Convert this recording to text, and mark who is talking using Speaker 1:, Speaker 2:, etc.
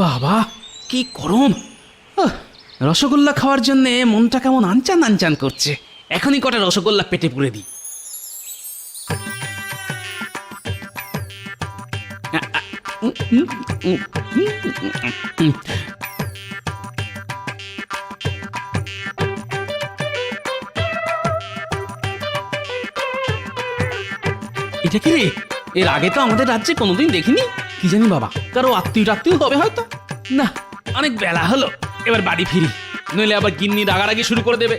Speaker 1: বাবা কি গরম! রসগোল্লা খাওয়ার জন্য মনটা কেমন আনচান আনচান করছে। এখনই কটা রসগোল্লা পেটে পুরে দিই। এটা কি রে? এর আগে তো আমাদের রাজ্যে কোনোদিন দেখিনি। কি জানি বাবা, কারো আত্মীয় হবে হয়তো। না, অনেক বেলা হলো, এবার বাড়ি ফিরি, নইলে আবার গিন্নি রাগারাগি শুরু করে দেবে।